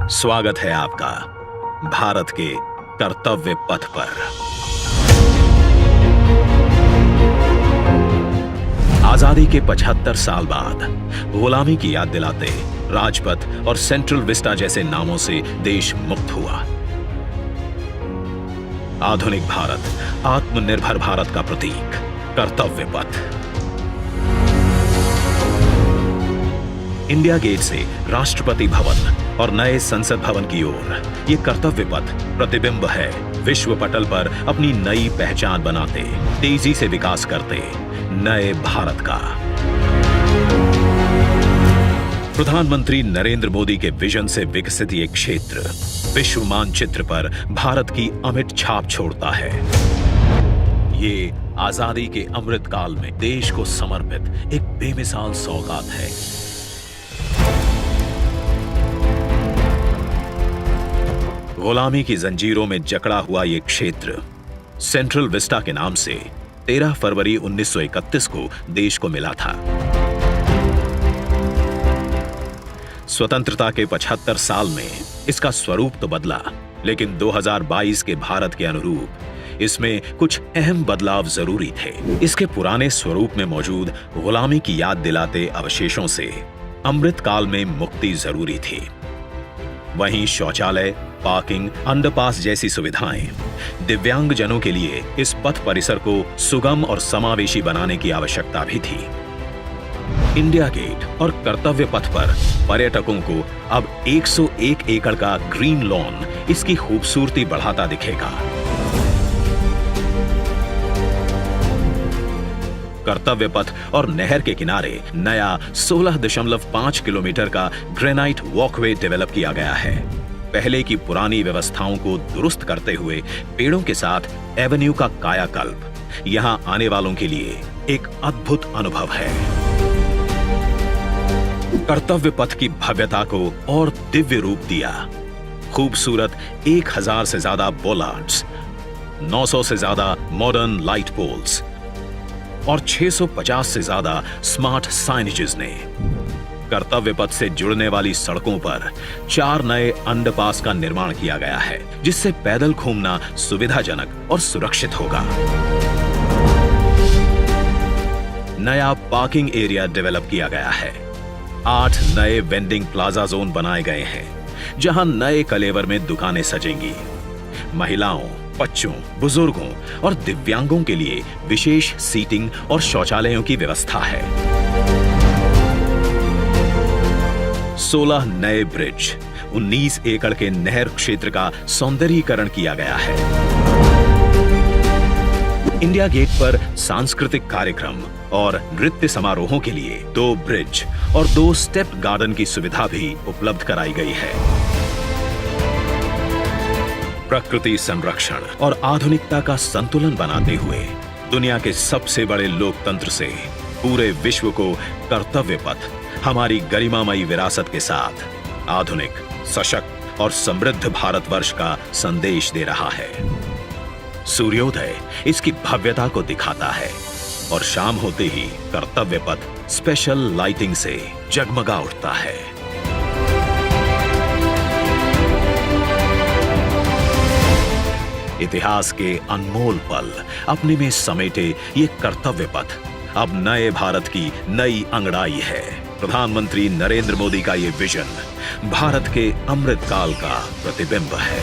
स्वागत है आपका भारत के कर्तव्य पथ पर। आजादी के 75 साल बाद गुलामी की याद दिलाते राजपथ और सेंट्रल विस्टा जैसे नामों से देश मुक्त हुआ। आधुनिक भारत, आत्मनिर्भर भारत का प्रतीक कर्तव्य पथ। इंडिया गेट से राष्ट्रपति भवन और नए संसद भवन की ओर ये कर्तव्य पथ प्रतिबिंब है विश्व पटल पर अपनी नई पहचान बनाते, तेजी से विकास करते नए भारत का। प्रधानमंत्री नरेंद्र मोदी के विजन से विकसित ये क्षेत्र विश्व मानचित्र पर भारत की अमिट छाप छोड़ता है। ये आजादी के अमृत काल में देश को समर्पित एक बेमिसाल सौगात है। गुलामी की जंजीरों में जकड़ा हुआ यह क्षेत्र सेंट्रल विस्टा के नाम से 13 फरवरी 1931 को देश को मिला था। स्वतंत्रता के 75 साल में इसका स्वरूप तो बदला, लेकिन 2022 के भारत के अनुरूप इसमें कुछ अहम बदलाव जरूरी थे। इसके पुराने स्वरूप में मौजूद गुलामी की याद दिलाते अवशेषों से अमृत काल में मुक्ति जरूरी थी। वहीं शौचालय, पार्किंग, अंडरपास जैसी सुविधाएं दिव्यांग जनों के लिए इस पथ परिसर को सुगम और समावेशी बनाने की आवश्यकता भी थी। इंडिया गेट और कर्तव्य पथ पर पर्यटकों को अब 101 एकड़ का ग्रीन लॉन इसकी खूबसूरती बढ़ाता दिखेगा। कर्तव्य पथ और नहर के किनारे नया 16.5 किलोमीटर का ग्रेनाइट वॉकवे डेवलप किया गया है। पहले की पुरानी व्यवस्थाओं को दुरुस्त करते हुए पेड़ों के साथ एवेन्यू का कायाकल्प यहां आने वालों के लिए एक अद्भुत अनुभव है। कर्तव्य पथ की भव्यता को और दिव्य रूप दिया। खूबसूरत 1000 से ज्यादा बोलार्ड्स, 900 से ज्यादा मॉडर्न लाइट पोल्स और 650 से ज्यादा स्मार्ट साइनेजेस ने कर्तव्य पथ से जुड़ने वाली सड़कों पर 4 नए अंडरपास का निर्माण किया गया है, जिससे पैदल घूमना सुविधाजनक और सुरक्षित होगा। नया पार्किंग एरिया डेवलप किया गया है। 8 नए वेंडिंग प्लाजा जोन बनाए गए हैं, जहां नए कलेवर में दुकानें सजेंगी। महिलाओं, बच्चों, बुजुर्गों और दिव्यांगों के लिए विशेष सीटिंग और शौचालयों की व्यवस्था है। 16 नए ब्रिज, 19 एकड़ के नहर क्षेत्र का सौंदर्यीकरण किया गया है। इंडिया गेट पर सांस्कृतिक कार्यक्रम और नृत्य समारोहों के लिए 2 ब्रिज और 2 स्टेप गार्डन की सुविधा भी उपलब्ध कराई गई है। प्रकृति संरक्षण और आधुनिकता का संतुलन बनाते हुए दुनिया के सबसे बड़े लोकतंत्र से पूरे विश्व को कर्तव्य पथ हमारी गरिमामयी विरासत के साथ आधुनिक, सशक्त और समृद्ध भारतवर्ष का संदेश दे रहा है। सूर्योदय इसकी भव्यता को दिखाता है और शाम होते ही कर्तव्य पथ स्पेशल लाइटिंग से जगमगा उठता है। इतिहास के अनमोल पल अपने में समेटे ये कर्तव्य पथ अब नए भारत की नई अंगड़ाई है। प्रधानमंत्री नरेंद्र मोदी का ये विजन भारत के अमृत काल का प्रतिबिंब है।